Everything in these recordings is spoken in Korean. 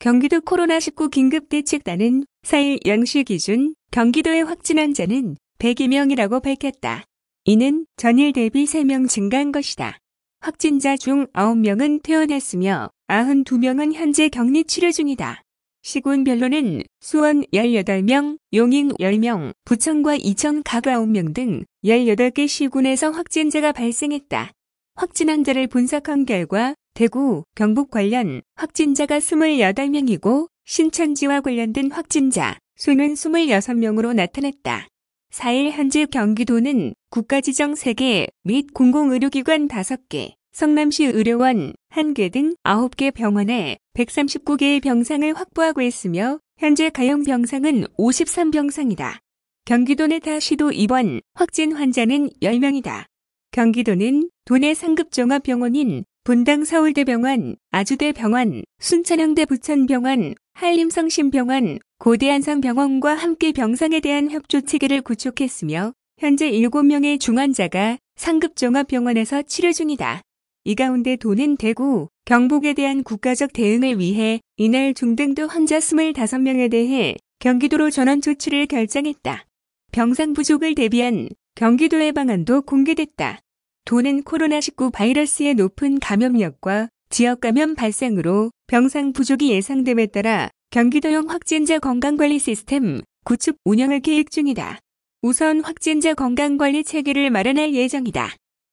경기도 코로나19 긴급대책단은 4일 0시 기준 경기도의 확진 환자는 102명이라고 밝혔다. 이는 전일 대비 3명 증가한 것이다. 확진자 중 9명은 퇴원했으며 92명은 현재 격리 치료 중이다. 시군별로는 수원 18명, 용인 10명, 부천과 이천 각 9명 등 18개 시군에서 확진자가 발생했다. 확진 환자를 분석한 결과 대구, 경북 관련 확진자가 28명이고 신천지와 관련된 확진자 수는 26명으로 나타났다. 4일 현재 경기도는 국가지정 3개 및 공공의료기관 5개, 성남시 의료원 1개 등 9개 병원에 139개의 병상을 확보하고 있으며 현재 가용 병상은 53병상이다. 경기도 내 타 시도 입원 확진 환자는 10명이다. 경기도는 도내 상급 종합병원인 분당 서울대병원, 아주대병원, 순천향대 부천병원, 한림성심병원, 고대안성병원과 함께 병상에 대한 협조 체계를 구축했으며 현재 7명의 중환자가 상급 종합병원에서 치료 중이다. 이 가운데 도는 대구, 경북에 대한 국가적 대응을 위해 이날 중등도 환자 25명에 대해 경기도로 전원 조치를 결정했다. 병상 부족을 대비한 경기도의 방안도 공개됐다. 도는 코로나19 바이러스의 높은 감염력과 지역 감염 발생으로 병상 부족이 예상됨에 따라 경기도형 확진자 건강관리 시스템 구축 운영을 계획 중이다. 우선 확진자 건강관리 체계를 마련할 예정이다.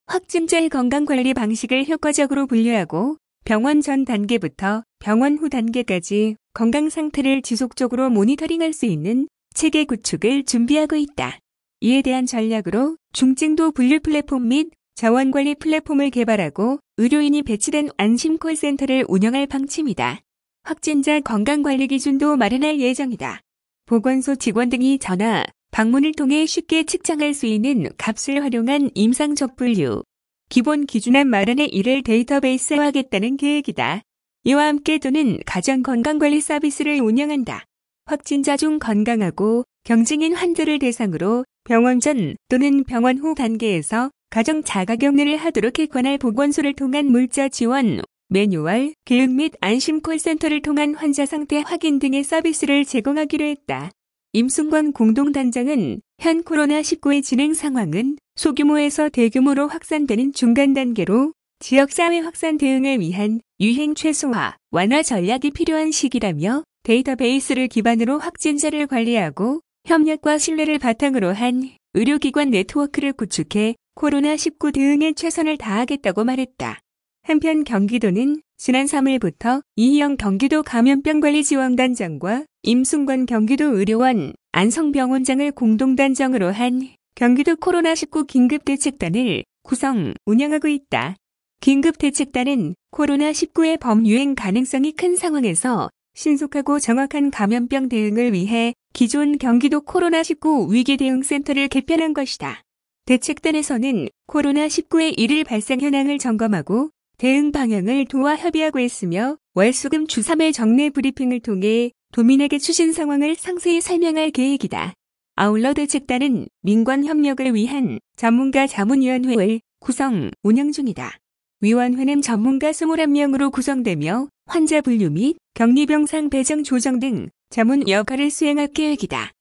확진자의 건강관리 방식을 효과적으로 분류하고 병원 전 단계부터 병원 후 단계까지 건강 상태를 지속적으로 모니터링할 수 있는 체계 구축을 준비하고 있다. 이에 대한 전략으로 중증도 분류 플랫폼 및 자원관리 플랫폼을 개발하고 의료인이 배치된 안심콜센터를 운영할 방침이다. 확진자 건강관리 기준도 마련할 예정이다. 보건소 직원 등이 전화, 방문을 통해 쉽게 측정할 수 있는 값을 활용한 임상적 분류, 기본 기준안 마련에 이를 데이터베이스화하겠다는 계획이다. 이와 함께 도는 가정건강관리 서비스를 운영한다. 확진자 중 건강하고 경증인 환자를 대상으로 병원 전 또는 병원 후 단계에서 가정 자가격리를 하도록 개관할 보건소를 통한 물자 지원, 매뉴얼, 교육 및 안심콜센터를 통한 환자 상태 확인 등의 서비스를 제공하기로 했다. 임승권 공동단장은 현 코로나19의 진행 상황은 소규모에서 대규모로 확산되는 중간 단계로 지역사회 확산 대응을 위한 유행 최소화, 완화 전략이 필요한 시기라며 데이터베이스를 기반으로 확진자를 관리하고 협력과 신뢰를 바탕으로 한 의료기관 네트워크를 구축해 코로나19 대응에 최선을 다하겠다고 말했다. 한편 경기도는 지난 3일부터 이희영 경기도 감염병관리지원단장과 임승권 경기도 의료원 안성병원장을 공동단장으로 한 경기도 코로나19 긴급대책단을 구성, 운영하고 있다. 긴급대책단은 코로나19의 범유행 가능성이 큰 상황에서 신속하고 정확한 감염병 대응을 위해 기존 경기도 코로나19 위기대응센터를 개편한 것이다. 대책단에서는 코로나19의 일일 발생 현황을 점검하고 대응 방향을 도와 협의하고 있으며 월수금 주 3회 정례 브리핑을 통해 도민에게 추진 상황을 상세히 설명할 계획이다. 아울러 대책단은 민관 협력을 위한 전문가 자문위원회를 구성, 운영 중이다. 위원회는 전문가 21명으로 구성되며 환자 분류 및 격리병상 배정 조정 등 자문 역할을 수행할 계획이다.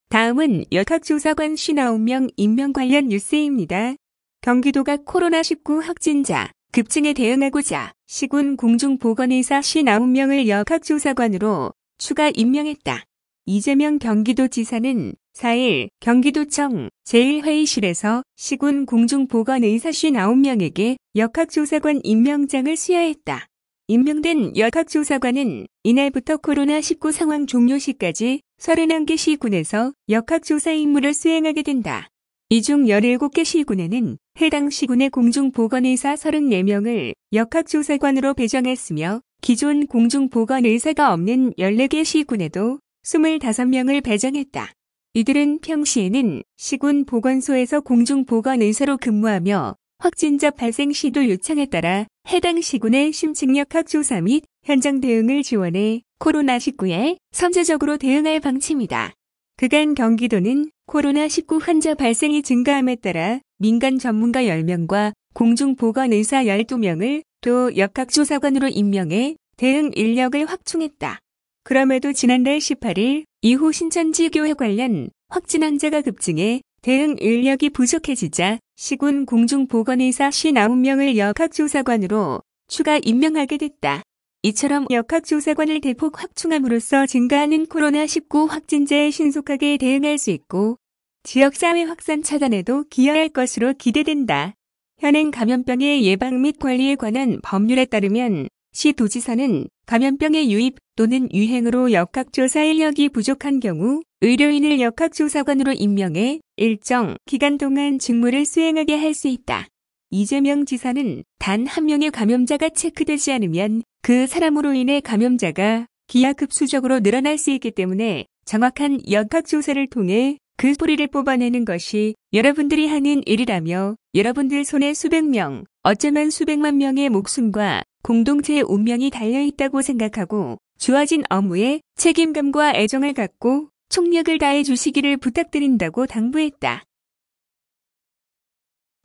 다음은 역학조사관 59명 임명 관련 뉴스입니다. 경기도가 코로나19 확진자 급증에 대응하고자 시군 공중보건의사 59명을 역학조사관으로 추가 임명했다. 이재명 경기도지사는 4일 경기도청 제1회의실에서 시군 공중보건의사 59명에게 역학조사관 임명장을 수여했다. 임명된 역학조사관은 이날부터 코로나19 상황 종료 시까지 31개 시군에서 역학조사 임무를 수행하게 된다. 이 중 17개 시군에는 해당 시군의 공중보건의사 34명을 역학조사관으로 배정했으며 기존 공중보건의사가 없는 14개 시군에도 25명을 배정했다. 이들은 평시에는 시군 보건소에서 공중보건의사로 근무하며 확진자 발생 시도 요청에 따라 해당 시군의 심층역학조사 및 현장 대응을 지원해 코로나19에 선제적으로 대응할 방침이다. 그간 경기도는 코로나19 환자 발생이 증가함에 따라 민간 전문가 10명과 공중보건의사 12명을 또 역학조사관으로 임명해 대응 인력을 확충했다. 그럼에도 지난달 18일 이후 신천지교회 관련 확진 환자가 급증해 대응 인력이 부족해지자 시군 공중보건의사 59명을 역학조사관으로 추가 임명하게 됐다. 이처럼 역학조사관을 대폭 확충함으로써 증가하는 코로나19 확진자에 신속하게 대응할 수 있고 지역사회 확산 차단에도 기여할 것으로 기대된다. 현행 감염병의 예방 및 관리에 관한 법률에 따르면 시도지사는 감염병의 유입 또는 유행으로 역학조사 인력이 부족한 경우 의료인을 역학조사관으로 임명해 일정 기간 동안 직무를 수행하게 할 수 있다. 이재명 지사는 단 한 명의 감염자가 체크되지 않으면 그 사람으로 인해 감염자가 기하급수적으로 늘어날 수 있기 때문에 정확한 역학조사를 통해 그 뿌리를 뽑아내는 것이 여러분들이 하는 일이라며 여러분들 손에 수백 명, 어쩌면 수백만 명의 목숨과 공동체의 운명이 달려있다고 생각하고 주어진 업무에 책임감과 애정을 갖고 총력을 다해 주시기를 부탁드린다고 당부했다.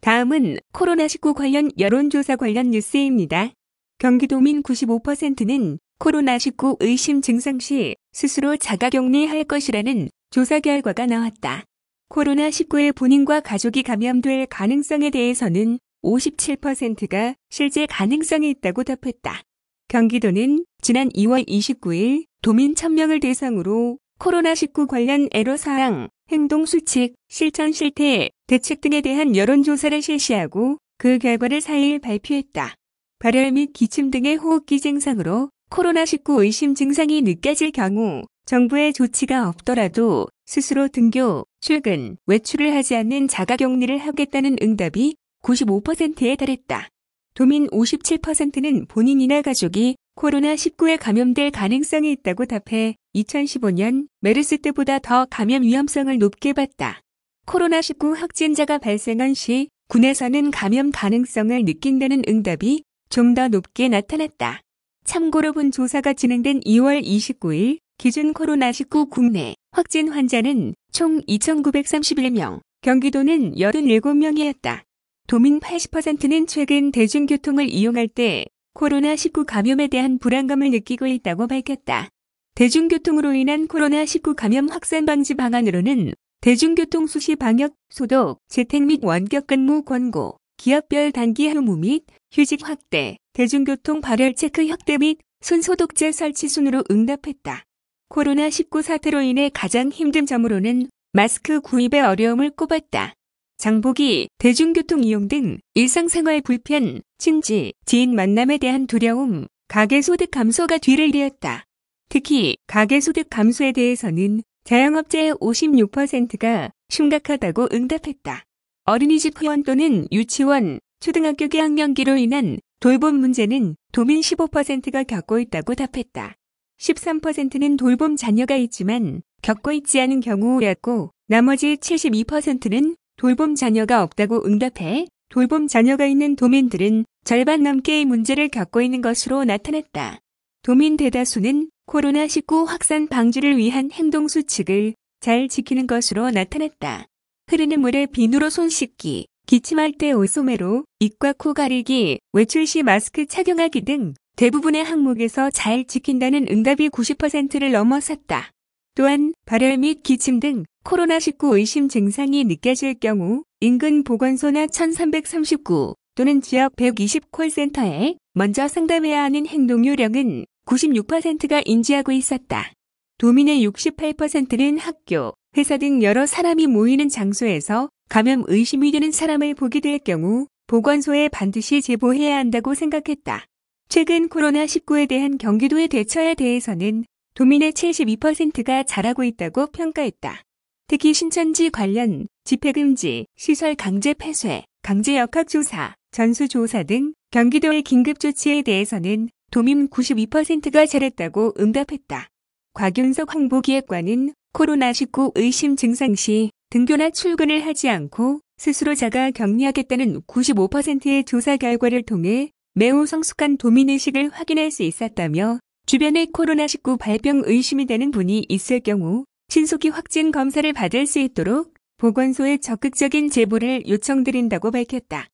다음은 코로나19 관련 여론조사 관련 뉴스입니다. 경기도민 95%는 코로나19 의심 증상 시 스스로 자가격리할 것이라는 조사 결과가 나왔다. 코로나19에 본인과 가족이 감염될 가능성에 대해서는 57%가 실제 가능성이 있다고 답했다. 경기도는 지난 2월 29일 도민 1000명을 대상으로 코로나19 관련 애로사항, 행동수칙, 실천 실태, 대책 등에 대한 여론조사를 실시하고 그 결과를 4일 발표했다. 발열 및 기침 등의 호흡기 증상으로 코로나19 의심 증상이 느껴질 경우 정부의 조치가 없더라도 스스로 등교, 출근, 외출을 하지 않는 자가격리를 하겠다는 응답이 95%에 달했다. 도민 57%는 본인이나 가족이 코로나19에 감염될 가능성이 있다고 답해 2015년 메르스 때보다 더 감염 위험성을 높게 봤다. 코로나19 확진자가 발생한 시 군에서는 감염 가능성을 느낀다는 응답이 좀 더 높게 나타났다. 참고로 본 조사가 진행된 2월 29일 기준 코로나19 국내 확진 환자는 총 2,931명, 경기도는 87명이었다. 도민 80%는 최근 대중교통을 이용할 때 코로나19 감염에 대한 불안감을 느끼고 있다고 밝혔다. 대중교통으로 인한 코로나19 감염 확산 방지 방안으로는 대중교통 수시 방역, 소독, 재택 및 원격 근무 권고, 기업별 단기 휴무 및 휴직 확대, 대중교통 발열 체크 확대 및 손소독제 설치 순으로 응답했다. 코로나19 사태로 인해 가장 힘든 점으로는 마스크 구입의 어려움을 꼽았다. 장보기, 대중교통 이용 등 일상생활 불편, 친지, 지인 만남에 대한 두려움, 가계소득 감소가 뒤를 이었다. 특히 가계소득 감소에 대해서는 자영업자의 56%가 심각하다고 응답했다. 어린이집 회원 또는 유치원, 초등학교 개학년기로 인한 돌봄 문제는 도민 15%가 겪고 있다고 답했다. 13%는 돌봄 자녀가 있지만 겪고 있지 않은 경우였고 나머지 72%는 돌봄 자녀가 없다고 응답해 돌봄 자녀가 있는 도민들은 절반 넘게의 문제를 겪고 있는 것으로 나타났다. 도민 대다수는 코로나19 확산 방지를 위한 행동수칙을 잘 지키는 것으로 나타났다. 흐르는 물에 비누로 손 씻기, 기침할 때 오소매로 입과 코 가리기, 외출 시 마스크 착용하기 등 대부분의 항목에서 잘 지킨다는 응답이 90%를 넘어섰다. 또한 발열 및 기침 등 코로나19 의심 증상이 느껴질 경우 인근 보건소나 1339 또는 지역 120 콜센터에 먼저 상담해야 하는 행동 요령은 96%가 인지하고 있었다. 도민의 68%는 학교, 회사 등 여러 사람이 모이는 장소에서 감염 의심이 되는 사람을 보게 될 경우 보건소에 반드시 제보해야 한다고 생각했다. 최근 코로나19에 대한 경기도의 대처에 대해서는 도민의 72%가 잘하고 있다고 평가했다. 특히 신천지 관련 집회금지, 시설 강제 폐쇄, 강제 역학조사, 전수조사 등 경기도의 긴급조치에 대해서는 도민 92%가 잘했다고 응답했다. 곽윤석 홍보기획관은 코로나19 의심 증상 시 등교나 출근을 하지 않고 스스로 자가 격리하겠다는 95%의 조사 결과를 통해 매우 성숙한 도민의식을 확인할 수 있었다며 주변에 코로나19 발병 의심이 되는 분이 있을 경우 신속히 확진 검사를 받을 수 있도록 보건소에 적극적인 제보를 요청드린다고 밝혔다.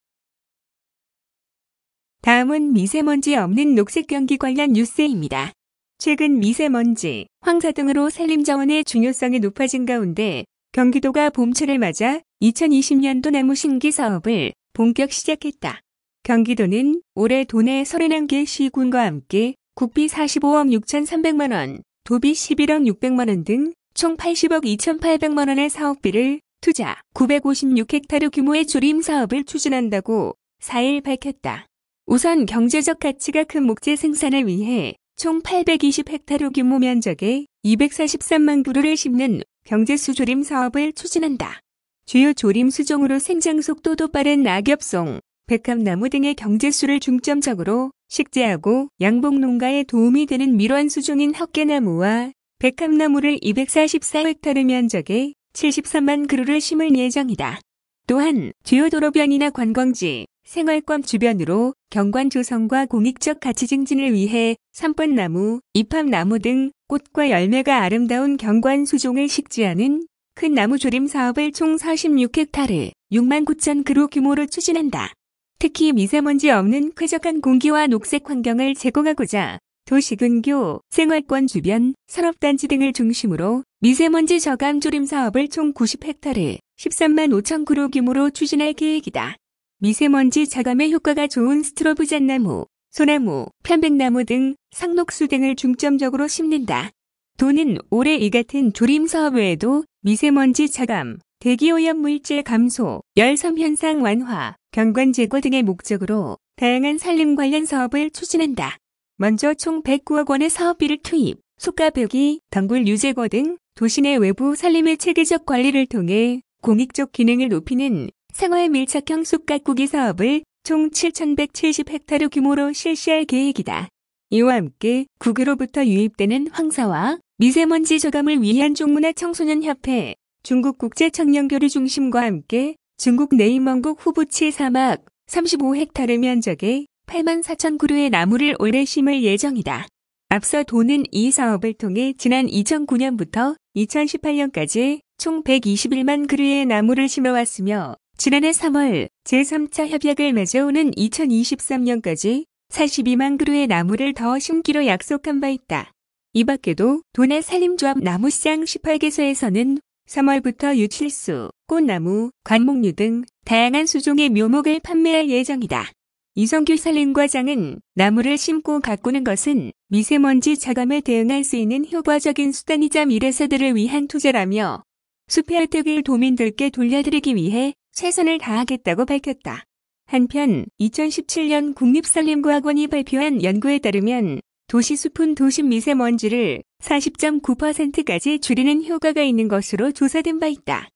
다음은 미세먼지 없는 녹색 경기 관련 뉴스입니다. 최근 미세먼지, 황사 등으로 산림자원의 중요성이 높아진 가운데 경기도가 봄철을 맞아 2020년도 나무 심기 사업을 본격 시작했다. 경기도는 올해 도내 31개 시군과 함께 국비 45억 6,300만 원, 도비 11억 600만 원 등 총 80억 2,800만 원의 사업비를 투자 956헥타르 규모의 조림 사업을 추진한다고 4일 밝혔다. 우선 경제적 가치가 큰 목재 생산을 위해 총 820헥타르 규모 면적에 243만 그루를 심는 경제수 조림 사업을 추진한다. 주요 조림 수종으로 생장 속도도 빠른 낙엽송, 백합나무 등의 경제수를 중점적으로 식재하고 양봉 농가에 도움이 되는 밀원 수종인 헛개나무와 백합나무를 244헥타르 면적에 73만 그루를 심을 예정이다. 또한 주요 도로변이나 관광지, 생활권 주변으로 경관 조성과 공익적 가치 증진을 위해 삼번나무, 이팝나무 등 꽃과 열매가 아름다운 경관 수종을 식재하는 큰 나무 조림 사업을 총 46헥타르, 6만 9천 그루 규모로 추진한다. 특히 미세먼지 없는 쾌적한 공기와 녹색 환경을 제공하고자 도시 근교, 생활권 주변, 산업단지 등을 중심으로 미세먼지 저감 조림 사업을 총 90헥타르, 13만 5천 그루 규모로 추진할 계획이다. 미세먼지 저감에 효과가 좋은 스트로브 잣나무, 소나무, 편백나무 등 상록수 등을 중점적으로 심는다. 도는 올해 이 같은 조림 사업 외에도 미세먼지 저감, 대기오염 물질 감소, 열섬 현상 완화, 경관 제거 등의 목적으로 다양한 산림 관련 사업을 추진한다. 먼저 총 109억 원의 사업비를 투입, 숲과 벽이, 덩굴 유제거 등 도시 내 외부 산림의 체계적 관리를 통해 공익적 기능을 높이는 생활 밀착형 숲 가꾸기 사업을 총 7,170헥타르 규모로 실시할 계획이다. 이와 함께 국외로부터 유입되는 황사와 미세먼지 저감을 위한 종문화청소년협회, 중국국제청년교류 중심과 함께 중국 내임원국 후부치 사막 35헥타르 면적에 8만 4천 그루의 나무를 올해 심을 예정이다. 앞서 도는 이 사업을 통해 지난 2009년부터 2018년까지 총 121만 그루의 나무를 심어왔으며 지난해 3월 제3차 협약을 맺어오는 2023년까지 42만 그루의 나무를 더 심기로 약속한 바 있다. 이 밖에도 도내 산림조합 나무시장 18개소에서는 3월부터 유칠수, 꽃나무, 관목류 등 다양한 수종의 묘목을 판매할 예정이다. 이성규 산림과장은 나무를 심고 가꾸는 것은 미세먼지 저감에 대응할 수 있는 효과적인 수단이자 미래 세대를 위한 투자라며 숲의 혜택을 도민들께 돌려드리기 위해 최선을 다하겠다고 밝혔다. 한편 2017년 국립산림과학원이 발표한 연구에 따르면 도시숲은 도심 미세먼지를 40.9%까지 줄이는 효과가 있는 것으로 조사된 바 있다.